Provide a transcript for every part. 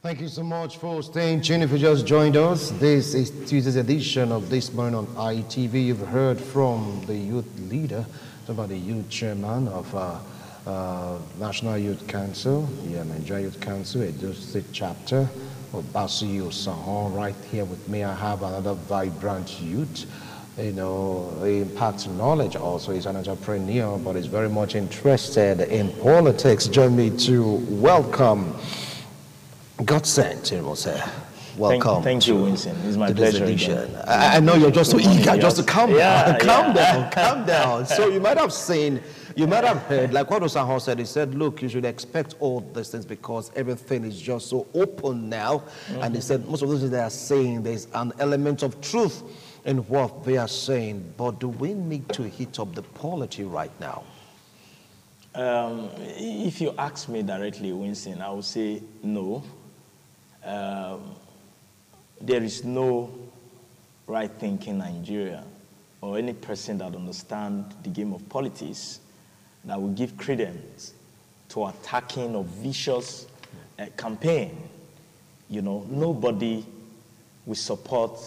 Thank you so much for staying tuned. If you just joined us, this is Tuesday's edition of This Morning on ITV. You've heard from the youth leader, about the youth chairman of National Youth Council, Nigeria Youth Council, Edo State chapter of Basiyo Sahon. Right here with me, I have another vibrant youth. He imparts knowledge also. He's an entrepreneur, but he's very much interested in politics. Join me to welcome God sent, welcome. Thank you, Winston. It's my pleasure. I know you're just so eager just to calm down. Calm down. So you might have seen, you might have heard, like what Osahon said, he said, look, you should expect all these things because everything is just so open now. And he said, most of those things they are saying, there's an element of truth in what they are saying. But do we need to hit up the polity right now? If you ask me directly, Winston, I would say no. There is no right thinking in Nigeria or any person that understands the game of politics that will give credence to attacking or vicious campaign. Nobody will support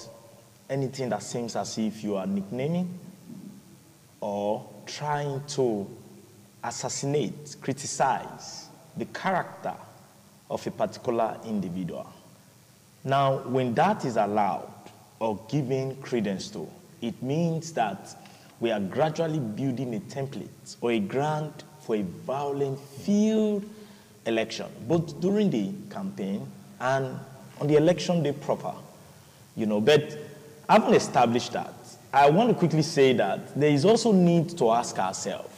anything that seems as if you are nicknaming or trying to assassinate, criticize the character of a particular individual. Now, when that is allowed or given credence to, it means that we are gradually building a template or a ground for a violent field election, both during the campaign and on the election day proper. But having established that, I want to quickly say that there is also need to ask ourselves,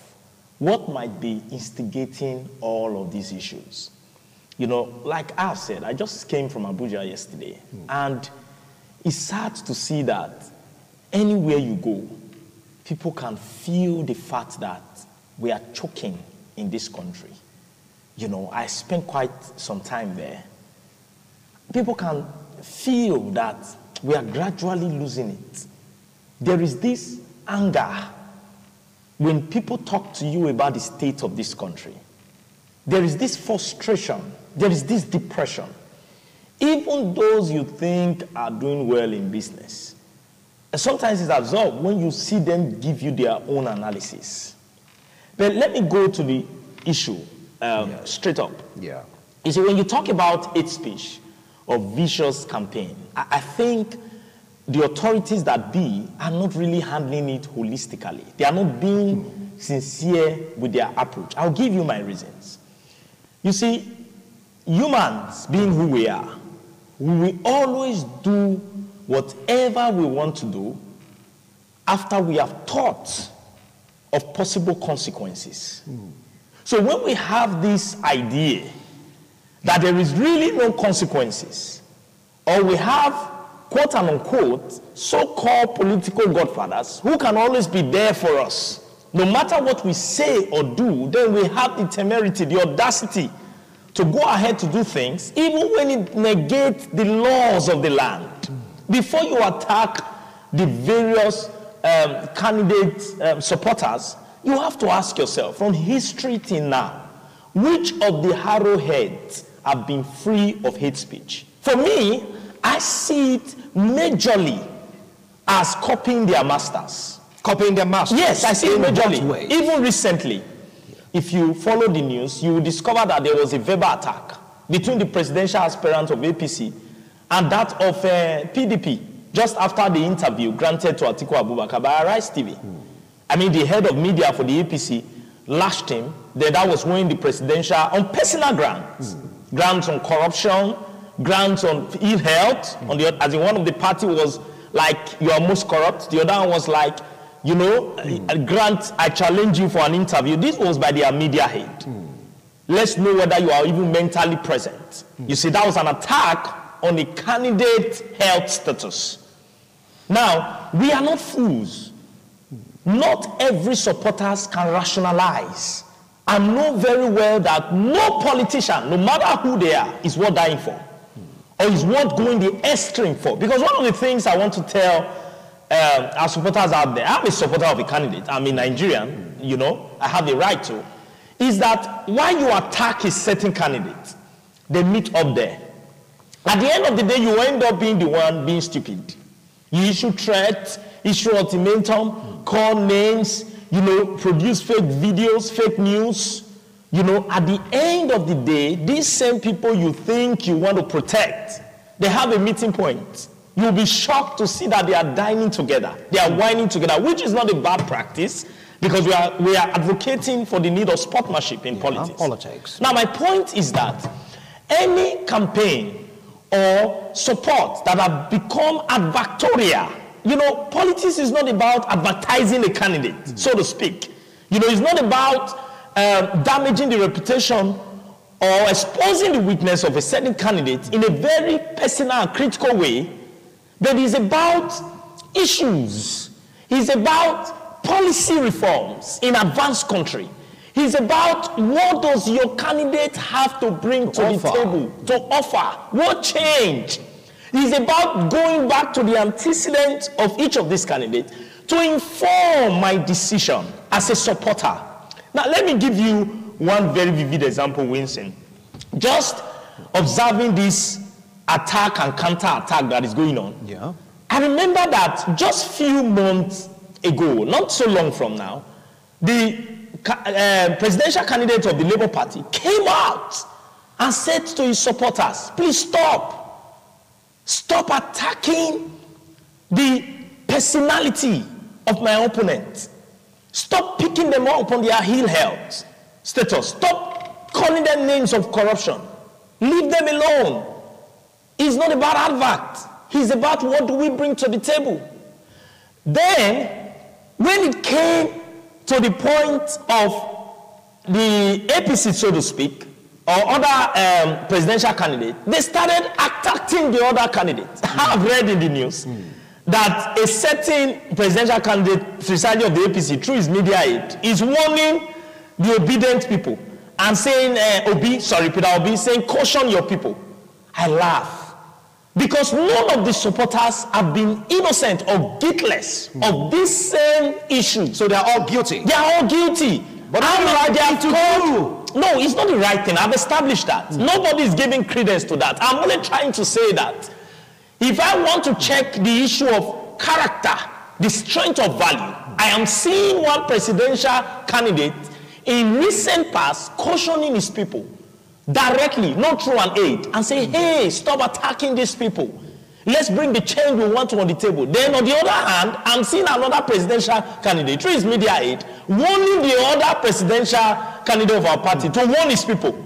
what might be instigating all of these issues? Like I've said, I just came from Abuja yesterday, and it's sad to see that anywhere you go, people can feel the fact that we are choking in this country. I spent quite some time there. People can feel that we are gradually losing it. There is this anger when people talk to you about the state of this country. There is this frustration. There is this depression. Even those you think are doing well in business, sometimes it's absorbed when you see them give you their own analysis. But let me go to the issue straight up. Yeah. You see, when you talk about hate speech or vicious campaign, I think the authorities that be are not really handling it holistically. They are not being sincere with their approach. I'll give you my reasons. You see, humans being who we are, we will always do whatever we want to do after we have thought of possible consequences. So when we have this idea that there is really no consequences, or we have quote and unquote so-called political godfathers who can always be there for us, no matter what we say or do, then we have the temerity, the audacity to go ahead to do things, even when it negates the laws of the land. Before you attack the various candidate supporters, you have to ask yourself, from history till now, which of the arrowheads have been free of hate speech? For me, I see it majorly as copying their masters. Copying their masters? Yes, I see it majorly. Even recently, if you follow the news, you will discover that there was a verbal attack between the presidential aspirant of APC and that of PDP just after the interview granted to Atiku Abubakar by Arise TV. I mean, the head of media for the APC lashed him. That was when the presidential, on personal grounds, grounds on corruption, grounds on ill health, as in one of the party was like, you are most corrupt. The other one was like, Grant, I challenge you for an interview. This was by their media head. Let's know whether you are even mentally present. You see, that was an attack on a candidate health status. Now, we are not fools. Not every supporters can rationalize and know very well that no politician, no matter who they are, is worth dying for. Or is worth going the extreme for. Because one of the things I want to tell our supporters out there, I'm a supporter of a candidate, I'm a Nigerian, I have the right to, is that while you attack a certain candidate, they meet up there At the end of the day, you end up being the one being stupid. You issue threats, issue ultimatum, call names, produce fake videos, fake news. At the end of the day, these same people you think you want to protect, they have a meeting point. You'll be shocked to see that they are dining together. They are whining together, which is not a bad practice, because we are advocating for the need of sportsmanship in politics. Now, my point is that any campaign or support that have become advertorial, politics is not about advertising a candidate, so to speak. It's not about damaging the reputation or exposing the weakness of a certain candidate in a very personal and critical way, but it's about issues. It's about policy reforms in advanced country. It's about what does your candidate have to bring to the table, to offer, what change. It's about going back to the antecedents of each of these candidates to inform my decision as a supporter. Now, let me give you one very vivid example, Winston. Just observing this attack and counter-attack that is going on. Yeah. I remember that just few months ago, not so long from now, the presidential candidate of the Labour Party came out and said to his supporters, please stop. Stop attacking the personality of my opponent. Stop picking them up on their ill health status. Stop calling them names of corruption. Leave them alone. It's not about advert. It's about what do we bring to the table. Then, when it came to the point of the APC, so to speak, or other presidential candidates, they started attacking the other candidates. I've read in the news that a certain presidential candidate, precisely of the APC, through his media aid, is warning the obedient people and saying, Peter Obi, saying, caution your people. I laugh. Because none of the supporters have been innocent or guiltless of this same issue. So they are all guilty. They are all guilty. But no, it's not the right thing. I've established that. Nobody is giving credence to that. I'm only trying to say that if I want to check the issue of character, the strength of value, I am seeing one presidential candidate in recent past cautioning his people directly, not through an aide, and say, hey, stop attacking these people. Let's bring the change we want on the table. Then on the other hand, I'm seeing another presidential candidate, through his media aid, warning the other presidential candidate of our party to warn his people,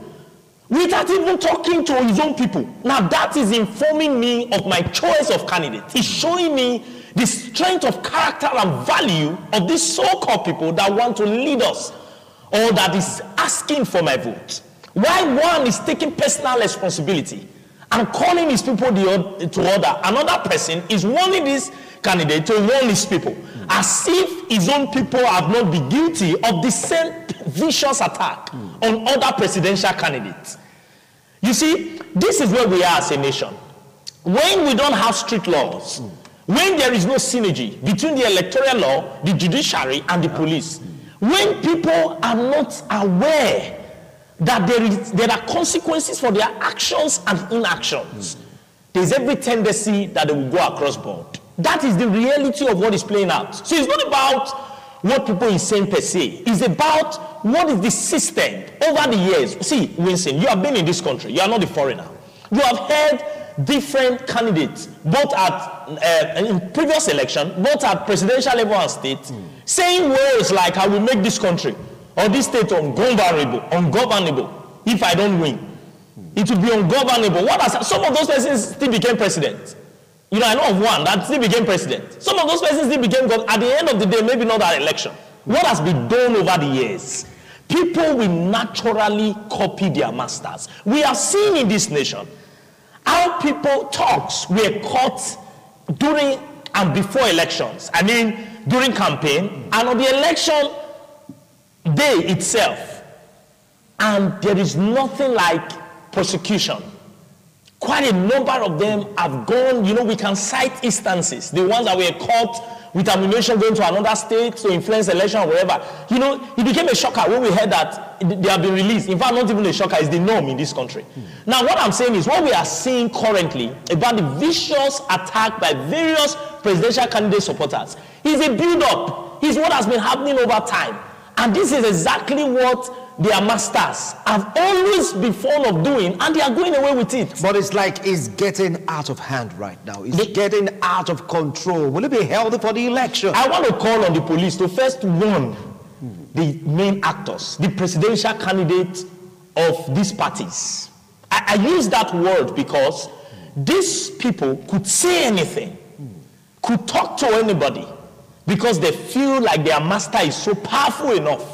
without even talking to his own people. Now that is informing me of my choice of candidate. It's showing me the strength of character and value of these so-called people that want to lead us, or that is asking for my vote. While one is taking personal responsibility and calling his people to order, another person is warning this candidate to warn his people, as if his own people have not been guilty of the same vicious attack on other presidential candidates. You see, this is where we are as a nation. When we don't have strict laws, when there is no synergy between the electoral law, the judiciary, and the police, when people are not aware that there are consequences for their actions and inactions, there's every tendency that they will go across board. That is the reality of what is playing out. So it's not about what people are saying per se. It's about what is the system over the years. See, Winston, you have been in this country. You are not a foreigner. You have heard different candidates, both at in previous election, both at presidential level and state, saying words like, I will make this country or this state ungovernable if I don't win. It will be ungovernable. Some of those persons still became president. I know of one that still became president. Some of those persons still became God. At the end of the day, maybe not that election. What has been done over the years? People will naturally copy their masters. We have seen in this nation how people talks were caught during and before elections. I mean, during campaign and on the election day itself, and there is nothing like prosecution. Quite a number of them have gone, we can cite instances, the ones that were caught with ammunition going to another state to influence election or whatever. You know, it became a shocker when we heard that they have been released. In fact, not even a shocker, it's the norm in this country. Now, what I'm saying is what we are seeing currently about the vicious attack by various presidential candidate supporters is a build-up. It's what has been happening over time. And this is exactly what their masters have always been fond of doing, and they are going away with it. But it's like it's getting out of hand right now. It's getting out of control. Will it be healthy for the election? I want to call on the police to first warn the main actors, the presidential candidates of these parties. I use that word because these people could say anything, could talk to anybody, because they feel like their master is so powerful enough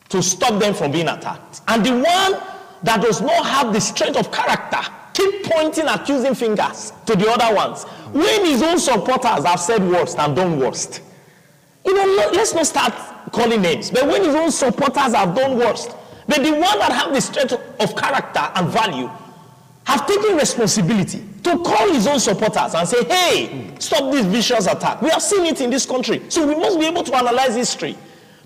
to stop them from being attacked. And the one that does not have the strength of character keep pointing accusing fingers to the other ones when his own supporters have said worst and done worst. You know, let's not start calling names, but when his own supporters have done worst, but the one that have the strength of character and value have taken responsibility to call his own supporters and say, hey, stop this vicious attack. We have seen it in this country. So we must be able to analyze history,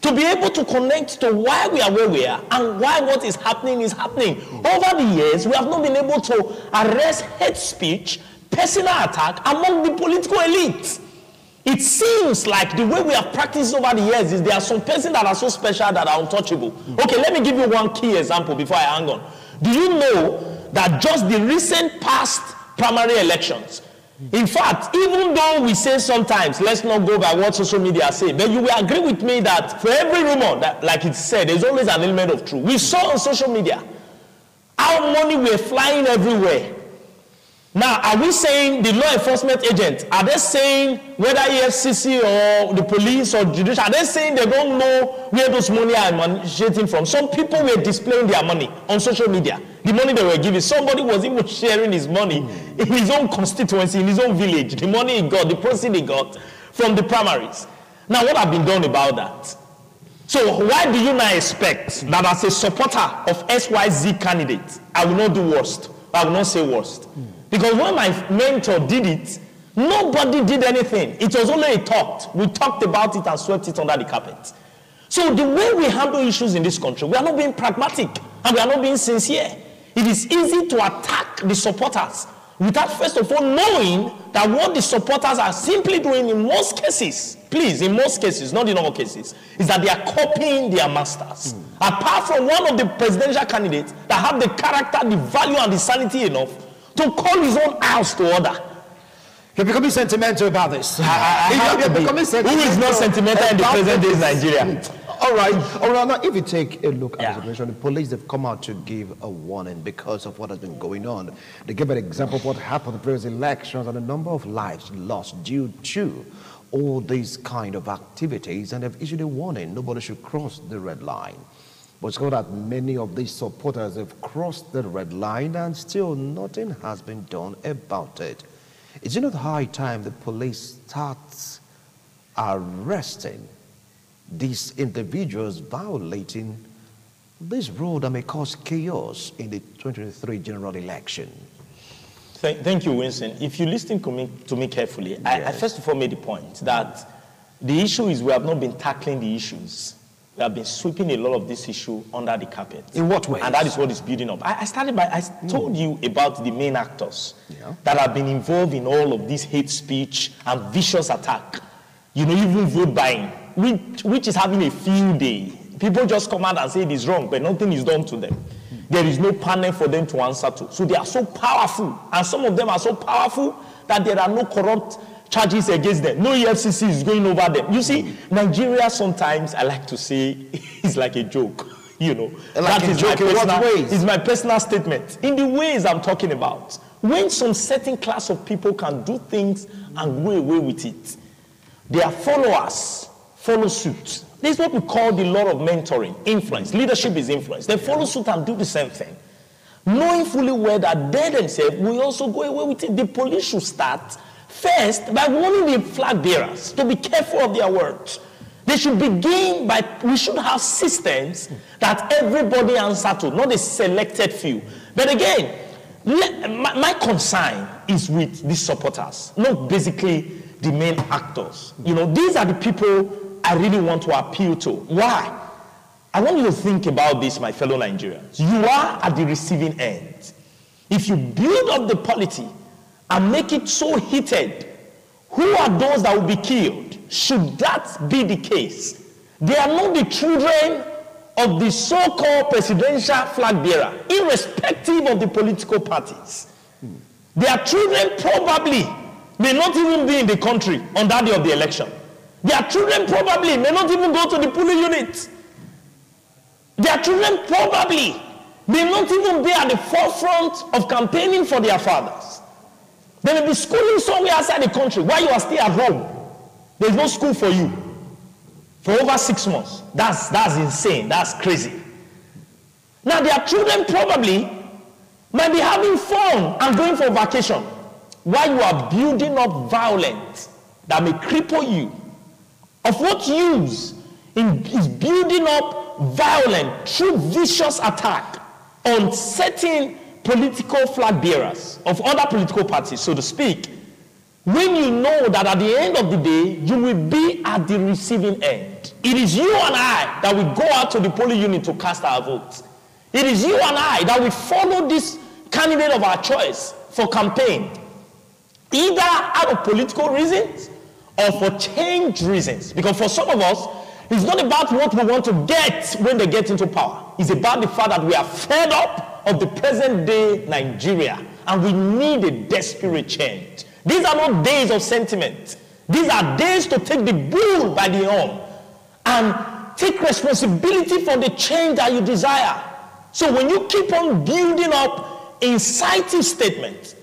to be able to connect to why we are where we are and why what is happening is happening. Over the years, we have not been able to arrest hate speech, personal attack among the political elite. It seems like the way we have practiced over the years is there are some persons that are so special that are untouchable. Okay, let me give you one key example before I hang on. Do you know that just the recent past primary elections, in fact, even though we say sometimes, let's not go by what social media say, but you will agree with me that for every rumor, that, like it said, there's always an element of truth. We saw on social media how money were flying everywhere. Now, are we saying the law enforcement agents, are they saying whether EFCC or the police or judicial, are they saying they don't know where those money are emanating from? Some people were displaying their money on social media. The money they were giving. Somebody was even sharing his money in his own constituency, in his own village. The money he got, the proceeds he got from the primaries. Now, what have been done about that? So why do you now expect that as a supporter of XYZ candidate, I will not do worst? I will not say worst. Because when my mentor did it, nobody did anything. It was only a thought. We talked about it and swept it under the carpet. So the way we handle issues in this country, we are not being pragmatic and we are not being sincere. It is easy to attack the supporters without first of all knowing that what the supporters are simply doing in most cases, please, in most cases, not in all cases, is that they are copying their masters. Apart from one of the presidential candidates that have the character, the value, and the sanity enough to call his own house to order. You're becoming sentimental about this. Who is not sentimental in the present days Nigeria? All right. Now, if you take a look at the situation, the police have come out to give a warning because of what has been going on. They gave an example of what happened in the previous elections and the number of lives lost due to all these kind of activities, and they've issued a warning. Nobody should cross the red line. But it's clear that many of these supporters have crossed the red line and still nothing has been done about it. Is it not high time the police starts arresting these individuals violating this rule that may cause chaos in the 2023 general election? Thank you, Winston. If you listen to me carefully, yes. I first of all made the point that the issue is we have not been tackling the issues. We have been sweeping a lot of this issue under the carpet. In what way? And that is what is building up. I told you about the main actors that have been involved in all of this hate speech and vicious attack. You know, even vote buying, which is having a field day. People just come out and say it is wrong, but nothing is done to them. There is no panel for them to answer to. So they are so powerful, and some of them are so powerful that there are no corrupt charges against them. No EFCC is going over them. You see, Nigeria sometimes, I like to say, is like a joke. You know, like that a joke in what ways? Is my personal statement. In the ways I'm talking about, when some certain class of people can do things and go away with it, their followers follow suit. This is what we call the law of mentoring, influence. Leadership is influence. They follow suit and do the same thing, knowing fully well that they themselves will also go away with it. The police should start first by warning the flag bearers to be careful of their words. They should begin by, we should have systems that everybody answer to, not a selected few. But again, my concern is with these supporters, not basically the main actors. You know, these are the people I really want to appeal to. Why? I want you to think about this, my fellow Nigerians. You are at the receiving end. If you build up the polity and make it so heated, who are those that will be killed? Should that be the case, they are not the children of the so-called presidential flag bearer, irrespective of the political parties. Their children probably may not even be in the country on that day of the election. Their children probably may not even go to the polling unit. Their children probably may not even be at the forefront of campaigning for their fathers. They may be schooling somewhere outside the country while you are still at home. There's no school for you for over 6 months. That's insane. That's crazy. Now, their children probably might be having fun and going for vacation while you are building up violence that may cripple you. Of what use is building up violent, true vicious attack on certain political flag bearers of other political parties, so to speak, when you know that at the end of the day, you will be at the receiving end. It is you and I that will go out to the polling unit to cast our votes. It is you and I that will follow this candidate of our choice for campaign, either out of political reasons or for change reasons. Because for some of us, it's not about what we want to get when they get into power. It's about the fact that we are fed up of the present day Nigeria and we need a desperate change. These are not days of sentiment. These are days to take the bull by the horn and take responsibility for the change that you desire. So when you keep on building up inciting statements,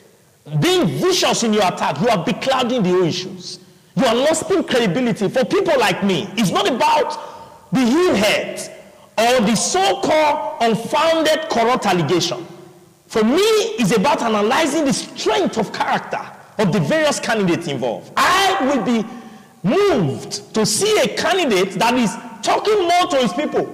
being vicious in your attack, you are beclouding the issues. You are losing credibility. For people like me, it's not about the heel-heads or the so-called unfounded corrupt allegation. For me, it's about analyzing the strength of character of the various candidates involved. I will be moved to see a candidate that is talking more to his people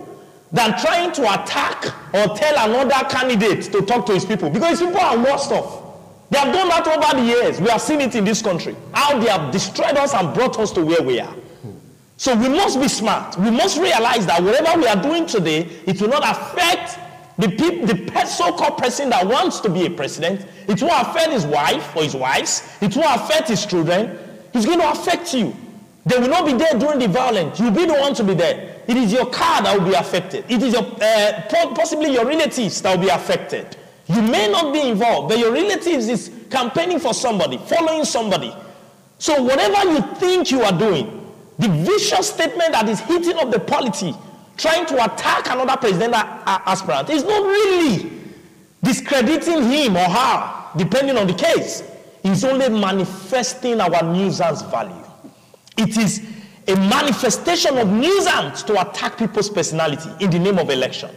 than trying to attack or tell another candidate to talk to his people, because his people are worse off. They have done that over the years. We have seen it in this country, how they have destroyed us and brought us to where we are. So we must be smart. We must realize that whatever we are doing today, it will not affect the so-called person that wants to be a president. It won't affect his wife or his wives. It won't affect his children. It's going to affect you. They will not be there during the violence. You'll be the one to be there. It is your car that will be affected. It is your, possibly your relatives that will be affected. You may not be involved, but your relatives is campaigning for somebody, following somebody. So whatever you think you are doing, the vicious statement that is hitting up the polity, trying to attack another presidential aspirant, is not really discrediting him or her, depending on the case. It's only manifesting our nuisance value. It is a manifestation of nuisance to attack people's personality in the name of election.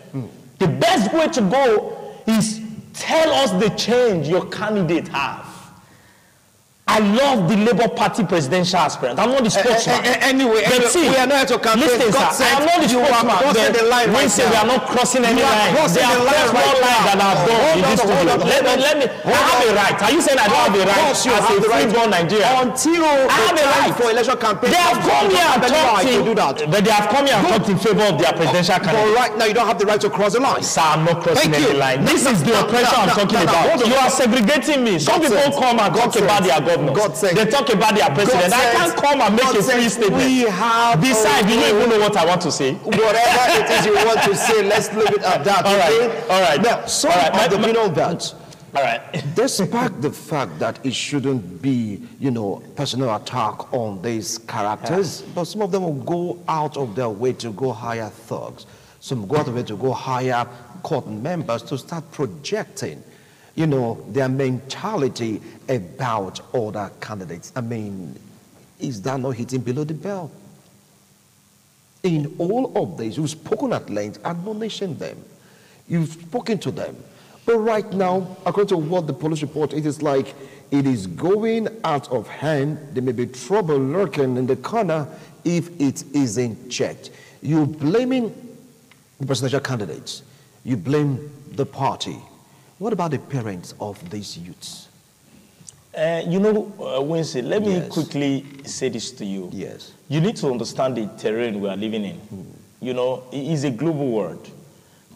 The best way to go is tell us the change your candidate have. I love the Labour Party presidential aspirant. I'm not the spokesman. Anyway, see, we are not to campaign. Listen, sir, I am not the spokesman. Crossing the line right say we are not crossing any line. There are first one line that I've done in this studio. Let me. I have a right. Are you saying I don't have a right as a free-born Nigerian? Until I have a right for election campaign. They have come here and talked but they have come here and talked in favor of their presidential candidate. But right now, you don't have the right to cross the line. Sir, I'm not crossing any line. This is the oppression I'm talking about. You are segregating me. Some people come and talk about their governors. They talk about their president. I can't come and make a free statement. Besides, you don't even know what I want to say. Whatever it is you want to say, let's leave it at that. All right. Now, so opinion on that. All right. Despite the fact that it shouldn't be, personal attack on these characters, but some of them will go out of their way to go hire thugs. Some go out of their way to go hire court members to start projecting their mentality about other candidates. I mean, is that not hitting below the belt? In all of this, you've spoken at length, admonishing them. You've spoken to them. But right now, according to what the police report, it is like it is going out of hand. There may be trouble lurking in the corner if it isn't checked. You're blaming the presidential candidates. You blame the party. What about the parents of these youths? Winston, let me Yes. quickly say this to you. Yes. You need to understand the terrain we are living in. You know, it is a global world.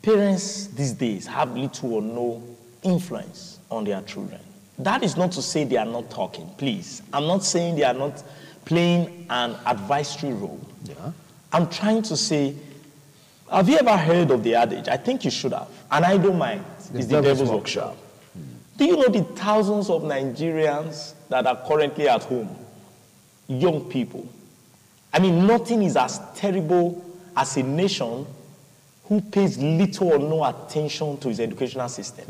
Parents these days have little or no influence on their children. That is not to say they are not talking, please. I'm not saying they are not playing an advisory role. Yeah. I'm trying to say, have you ever heard of the adage? I think you should have. And I don't mind. It's the devil's workshop. Do you know the thousands of Nigerians that are currently at home? Young people. I mean, nothing is as terrible as a nation who pays little or no attention to its educational system.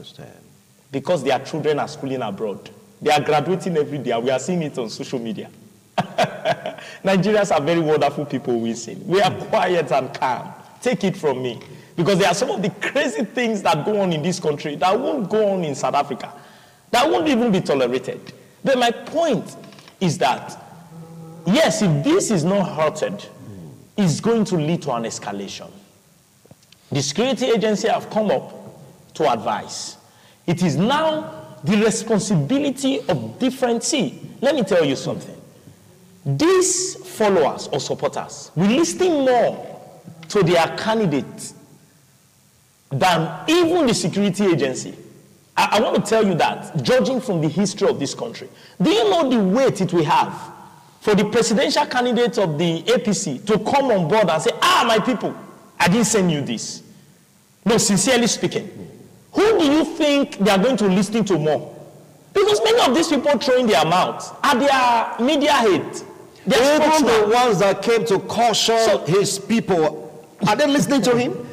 Because their children are schooling abroad. They are graduating every day. We are seeing it on social media. Nigerians are very wonderful people, Winston. We are quiet and calm. Take it from me. Because there are some of the crazy things that go on in this country that won't go on in South Africa. That won't even be tolerated. But my point is that, yes, if this is not halted, it's going to lead to an escalation. The security agency have come up to advise. It is now the responsibility of different... See, let me tell you something. These followers or supporters will listen more to their candidates than even the security agency. I want to tell you that, judging from the history of this country. Do you know the weight it will have for the presidential candidate of the APC to come on board and say, my people, I didn't send you this. No, sincerely speaking. Who do you think they are going to listen to more? Because many of these people throwing their mouths are their media head. Even the ones that came to caution his people, are they listening to him?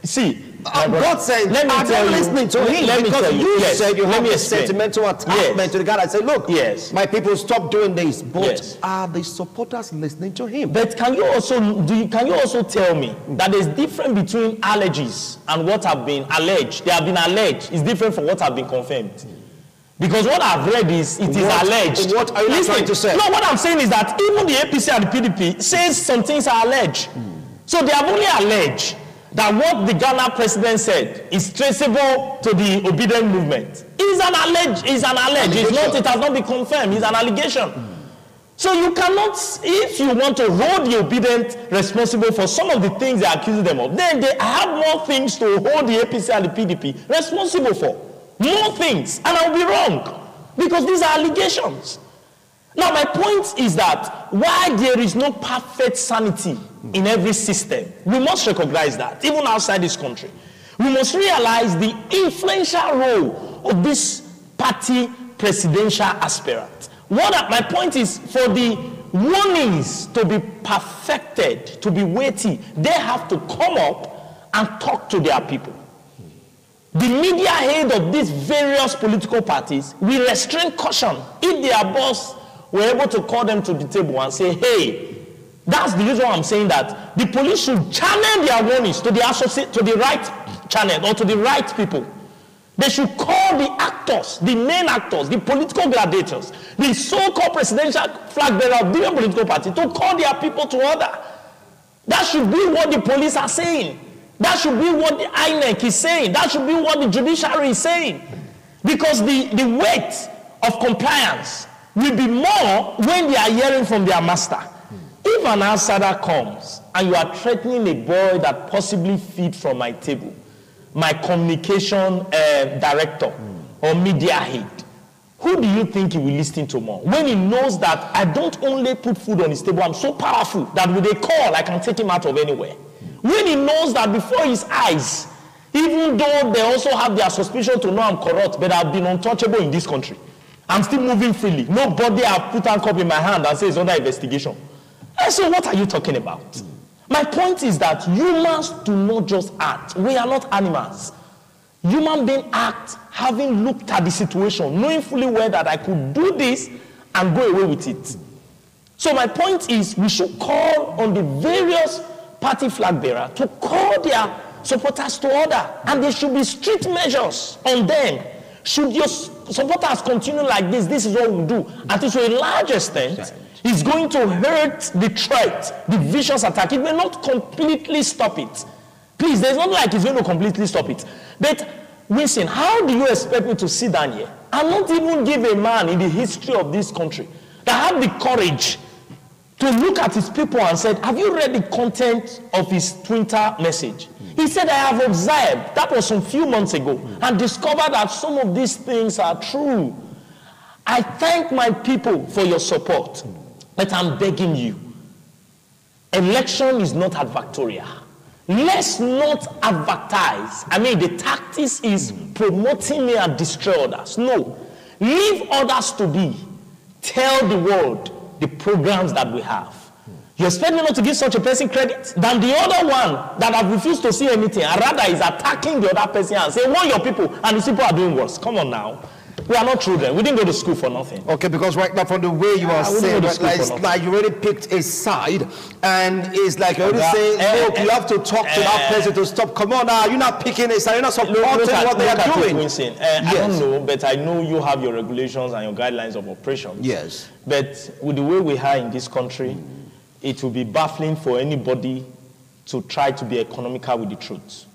See, God said, are they listening to him? Because you said you have a sentimental attachment to the guy. I said, look, my people, stop doing this. But are the supporters listening to him? But can you also tell me that there's difference between allergies and what have been alleged? They have been alleged. It's different from what have been confirmed. Because what I've read is, it is alleged. What are you trying to say? No, what I'm saying is that even the APC and the PDP says some things are alleged. So they have only alleged that what the Ghana president said is traceable to the obedient movement. It's an alleged. It's not, it has not been confirmed. It's an allegation. So you cannot, if you want to hold the obedient responsible for some of the things they are accusing them of, then they have more things to hold the APC and the PDP responsible for. More things. And I'll be wrong. Because these are allegations. Now my point is that while there is no perfect sanity in every system, we must recognize that, even outside this country. We must realize the influential role of this party presidential aspirant. My point is, for the warnings to be perfected, to be weighty, they have to come up and talk to their people. The media head of these various political parties will restrain caution if their boss were able to call them to the table and say, hey, that's the reason why I'm saying that the police should channel their warnings to the right channel or to the right people. They should call the actors, the main actors, the political gladiators, the so-called presidential flag bearer of different political parties to call their people to order. That should be what the police are saying. That should be what the INEC is saying. That should be what the judiciary is saying. Because the weight of compliance will be more when they are hearing from their master. If an outsider comes and you are threatening a boy that possibly feed from my table, my communication director or media head, who do you think he will listen to more? When he knows that I don't only put food on his table, I'm so powerful that with a call I can take him out of anywhere. When he knows that before his eyes, even though they also have their suspicion to know I'm corrupt, but I've been untouchable in this country, I'm still moving freely. Nobody have put a cup in my hand and say it's under investigation. And so what are you talking about? My point is that humans do not just act. We are not animals. Human beings act having looked at the situation, knowing fully well that I could do this and go away with it. So my point is, we should call on the various party flag bearer to call their supporters to order, and there should be strict measures on them. Should your supporters continue like this, this is what we'll do. And to a large extent, it's going to hurt the threat, the vicious attack. It may not completely stop it. Please, there's not like it's going to completely stop it. But Winston, how do you expect me to sit down here and not even give a man in the history of this country that had the courage to look at his people and said, have you read the content of his Twitter message? He said, I have observed, that was some few months ago, and discovered that some of these things are true. I thank my people for your support, but I'm begging you, election is not advertorial. Let's not advertise. I mean, the tactics is promoting me and destroy others. No, leave others to be. Tell the world the programs that we have. You expect me not to give such a person credit than the other one that have refused to see anything and rather is attacking the other person and say, warn your people, and these people are doing worse. Come on now. We are not children. We didn't go to school for nothing. Okay, because right now from the way you are saying, it's like you already picked a side, and it's like you're already saying, look, you have to talk to that person to stop. Come on now, you're not picking a side, you're not supporting what they are doing. Yes. I don't know, but I know you have your regulations and your guidelines of operations. Yes. But with the way we are in this country, it will be baffling for anybody to try to be economical with the truth.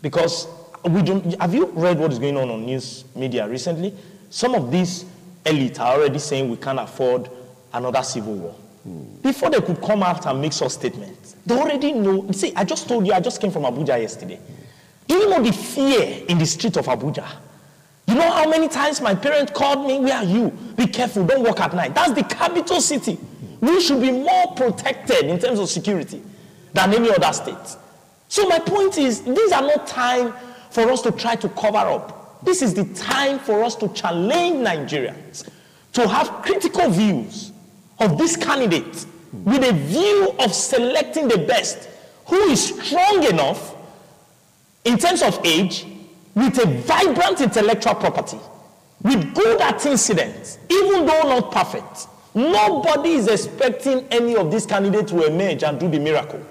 Because we don't. Have you read what is going on news media recently? Some of these elites are already saying we can't afford another civil war. Before they could come out and make such statements, they already know. See, I just told you, I just came from Abuja yesterday. Do you know the fear in the street of Abuja? You know how many times my parents called me, where are you? Be careful, don't walk at night. That's the capital city. We should be more protected in terms of security than any other state. So my point is, these are not time for us to try to cover up. This is the time for us to challenge Nigerians to have critical views of this candidate with a view of selecting the best, who is strong enough in terms of age, with a vibrant intellectual property, with good antecedents, even though not perfect. Nobody is expecting any of these candidates to emerge and do the miracle.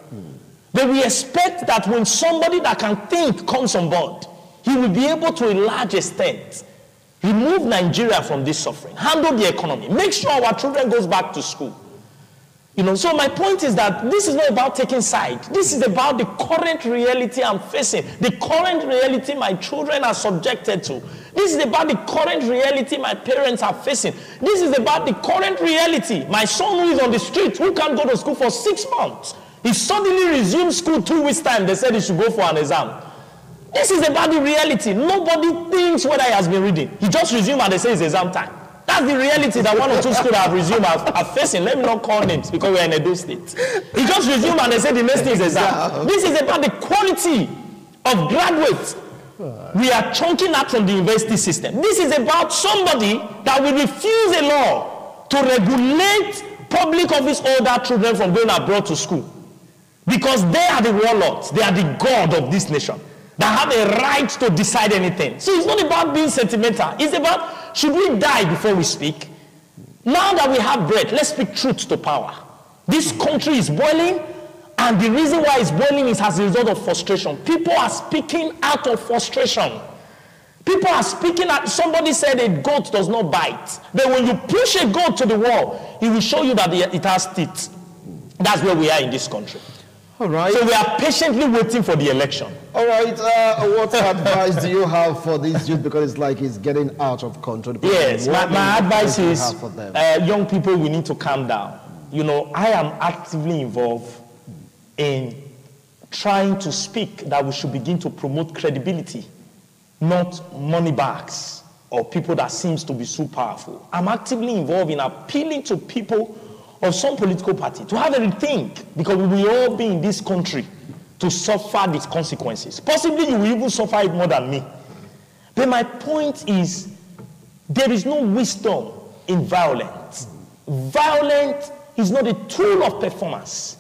But we expect that when somebody that can think comes on board, he will be able to, a large extent, remove Nigeria from this suffering, handle the economy, make sure our children goes back to school. You know, so my point is that this is not about taking side. This is about the current reality I'm facing, the current reality my children are subjected to. This is about the current reality my parents are facing. This is about the current reality. My son who is on the street, who can't go to school for 6 months, he suddenly resumed school 2 weeks' time. They said he should go for an exam. This is about the reality. Nobody thinks whether he has been reading. He just resumed and they say it's exam time. That's the reality that 1 or 2 schools have resumed are facing. Let me not call names because we're in Edo State. He just resumed and they say the next thing is exam. This is about the quality of graduates we are chunking out from the university system. This is about somebody that will refuse a law to regulate public office holder children from going abroad to school. Because they are the warlords. They are the god of this nation that have a right to decide anything. So it's not about being sentimental. It's about, should we die before we speak? Now that we have bread, let's speak truth to power. This country is boiling, and the reason why it's boiling is as a result of frustration. People are speaking out of frustration. People are speaking out. Somebody said a goat does not bite. But when you push a goat to the wall, it will show you that it has teeth. That's where we are in this country. All right. So we are patiently waiting for the election. All right. What advice do you have for these youth? Because it's like it's getting out of control. Yes, my advice is young people, we need to calm down. You know, I am actively involved in trying to speak that we should begin to promote credibility, not money bags or people that seems to be so powerful. I'm actively involved in appealing to people of some political party to have a rethink, because we will all be in this country to suffer these consequences. Possibly you will even suffer it more than me. But my point is, there is no wisdom in violence. Violence is not a tool of performance.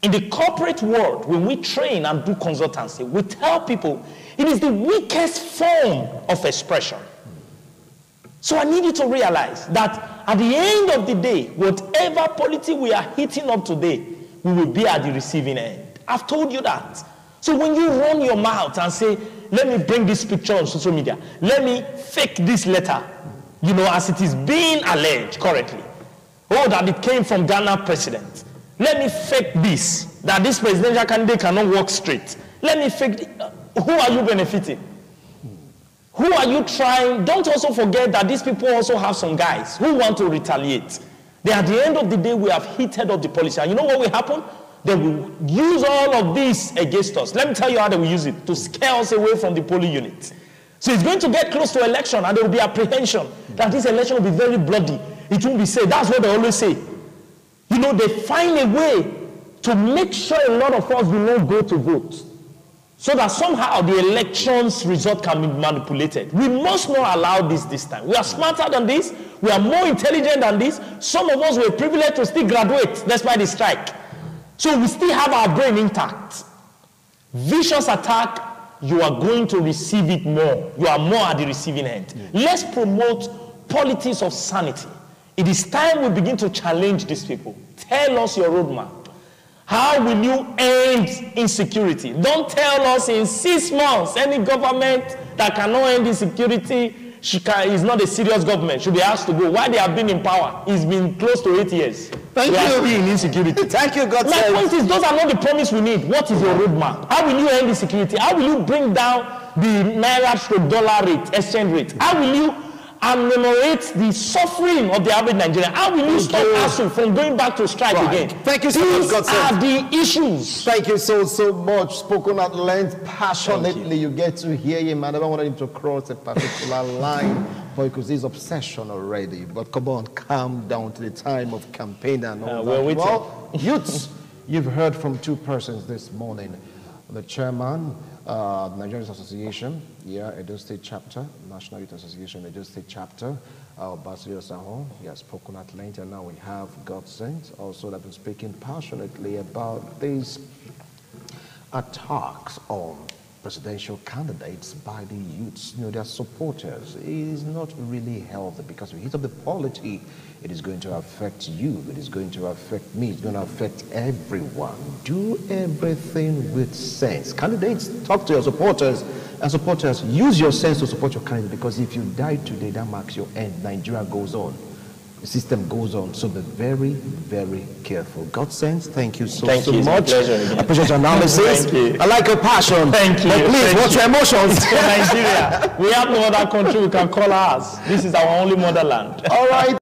In the corporate world, when we train and do consultancy, we tell people it is the weakest form of expression. So I need you to realize that at the end of the day, whatever polity we are hitting up today, we will be at the receiving end. I've told you that. So when you run your mouth and say, let me bring this picture on social media, let me fake this letter, you know, as it is being alleged currently, oh, that it came from Ghana president. Let me fake this, that this presidential candidate cannot walk straight. Let me fake, who are you benefiting? Who are you trying? Don't also forget that these people also have some guys who want to retaliate. They, at the end of the day, we have heated up the policy. And you know what will happen? They will use all of this against us. Let me tell you how they will use it, to scare us away from the polling unit. So it's going to get close to election, and there will be apprehension that this election will be very bloody. It won't be safe. That's what they always say. You know, they find a way to make sure a lot of us will not go to vote, so that somehow the election's result can be manipulated. We must not allow this time. We are smarter than this. We are more intelligent than this. Some of us were privileged to still graduate despite the strike. So we still have our brain intact. Vicious attack, you are going to receive it more. You are more at the receiving end. Let's promote politics of sanity. It is time we begin to challenge these people. Tell us your roadmap. How will you end insecurity? Don't tell us in 6 months any government that cannot end insecurity is not a serious government, should be asked to go. Why they have been in power? It's been close to 8 years. Thank we you. are still in insecurity. Thank you, God. My point is, those are not the promise we need. What is your roadmap? How will you end insecurity? How will you bring down the naira to dollar rate, exchange rate? How will you ameliorate the suffering of the average Nigerian? How will you stop ASU from going back to strike again? Thank you so much, God. These are the issues. Thank you so much. Spoken at length, passionately. You get to hear him. I never wanted him to cross a particular line, because he's obsession already. But come on, calm down to the time of campaign and all that. Well, youths, you've heard from 2 persons this morning. The chairman, the Nigerian Youth Association, Edo State Chapter, National Youth Association, Edo State Chapter, Basile Sahon, he has spoken at length, and now we have God Sent, also that been speaking passionately about these attacks on presidential candidates by the youths, their supporters. It is not really healthy, because if you hit up the polity, it is going to affect you, it is going to affect me, it's going to affect everyone. Do everything with sense. Candidates, talk to your supporters, and supporters, use your sense to support your candidate, because if you die today, that marks your end. Nigeria goes on. The system goes on, so be very, very careful. God Sent, thank you so much. Pleasure. I appreciate your analysis. Thank you. I like your passion. Thank you. But please, what's your emotions? For Nigeria, we have no other country we can call ours. This is our only motherland. All right.